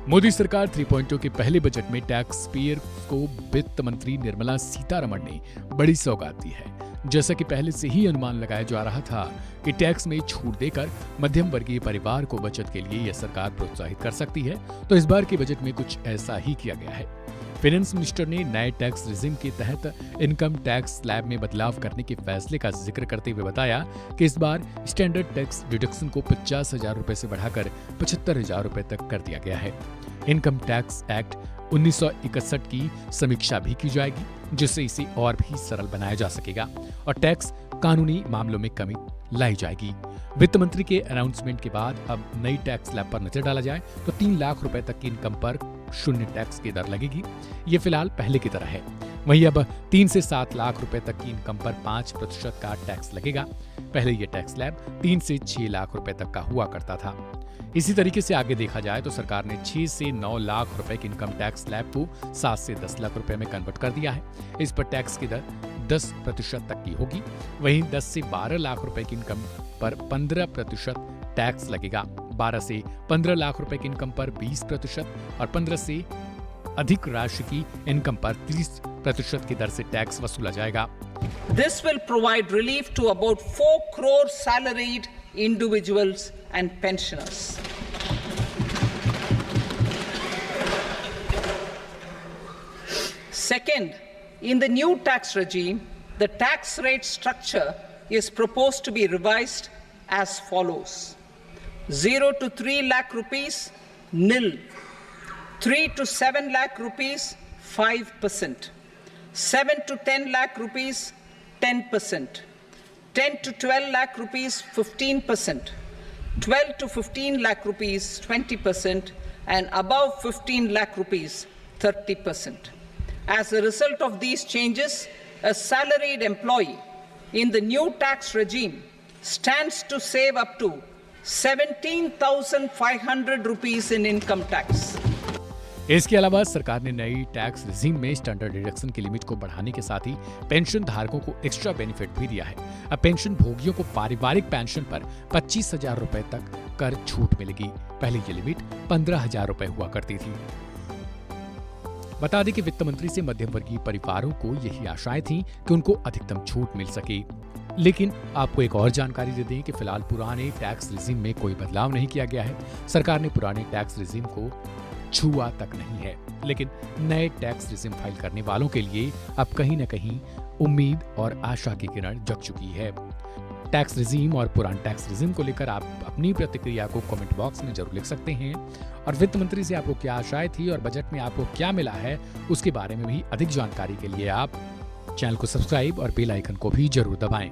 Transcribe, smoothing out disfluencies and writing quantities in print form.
मोदी सरकार 3.0 के पहले बजट में टैक्स पेयर को वित्त मंत्री निर्मला सीतारमण ने बड़ी सौगात दी है। जैसा कि पहले से ही अनुमान लगाया जा रहा था कि टैक्स में छूट देकर मध्यम वर्गीय परिवार को बचत के लिए यह सरकार प्रोत्साहित कर सकती है, तो इस बार के बजट में कुछ ऐसा ही किया गया है। फाइनेंस मिनिस्टर ने नए टैक्स रिजिम के तहत इनकम टैक्स स्लैब में बदलाव करने के फैसले का जिक्र करते हुए बताया कि इस बार स्टैंडर्ड टैक्स डिडक्शन को 50,000 रुपए से बढ़ाकर 75,000 रुपए तक कर दिया गया है। इनकम टैक्स एक्ट 1961 की समीक्षा भी की जाएगी, जिससे इसे और भी सरल बनाया जा सकेगा और टैक्स कानूनी मामलों में कमी लाई जाएगी। वित्त मंत्री के अनाउंसमेंट के बाद अब नई टैक्स स्लैब पर नजर डाला जाए तो 3 लाख रुपए तक की इनकम पर शून्य टैक्स की दर लगेगी। ये फिलहाल पहले की तरह है। वहीं अब 3 से 7 लाख रुपए तक की इनकम पर 5% का टैक्स लगेगा। पहले ये टैक्स स्लैब 3 से 6 लाख रुपए तक का हुआ करता था। इसी तरीके से आगे देखा जाए तो सरकार ने 6 से 9 लाख रुपए की इनकम टैक्स स्लैब को 7 से 10 लाख रुपए में कन्वर्ट कर दिया है। इस पर टैक्स की दर 10% तक की होगी। वहीं 10 से 12 लाख रुपए की इनकम पर 15% टैक्स लगेगा। 12 से 15 लाख रुपए की इनकम पर 20% और 15 से अधिक राशि की इनकम पर 30% की दर से टैक्स वसूला जाएगा। This will provide relief to about 4 crore salaried individuals and pensioners. Second, in the new tax regime, the tax rate structure is proposed to be revised as follows: 0 to 3 lakh rupees, nil; 3 to 7 lakh rupees, 5%; 7 to 10 lakh rupees, 10%; 10 to 12 lakh rupees, 15%; 12 to 15 lakh rupees, 20%; and above 15 lakh rupees, 30%. As a result of these changes, a salaried employee in the new tax regime stands to save up to 17,500 rupees in income tax. इसके अलावा सरकार ने नई tax regime में standard deduction की limit को बढ़ाने के साथ ही पेंशन धारकों को एक्स्ट्रा बेनिफिट भी दिया है। अब पेंशन भोगियों को पारिवारिक पेंशन पर 25,000 रुपए तक कर छूट मिलेगी। पहले ये लिमिट 15,000 रुपए हुआ करती थी। बता दें कि वित्त मंत्री से मध्यम वर्गीय परिवारों को यही आशाएं थी कि उनको अधिकतम छूट मिल सके। लेकिन आपको एक और जानकारी दे दें कि फिलहाल पुराने टैक्स रिजीम में कोई बदलाव नहीं किया गया है। सरकार ने पुराने टैक्स रिजीम को छुआ तक नहीं है, लेकिन नए टैक्स रिजीम फाइल करने वालों के लिए अब कहीं न कहीं उम्मीद और आशा की किरण जग चुकी है। टैक्स रिजीम और पुराने टैक्स रिजीम को लेकर आप अपनी प्रतिक्रिया को कमेंट बॉक्स में जरूर लिख सकते हैं और वित्त मंत्री से आपको क्या आशाएं थी और बजट में आपको क्या मिला है उसके बारे में भी अधिक जानकारी के लिए आप चैनल को सब्सक्राइब और बेल आइकन को भी जरूर दबाएं।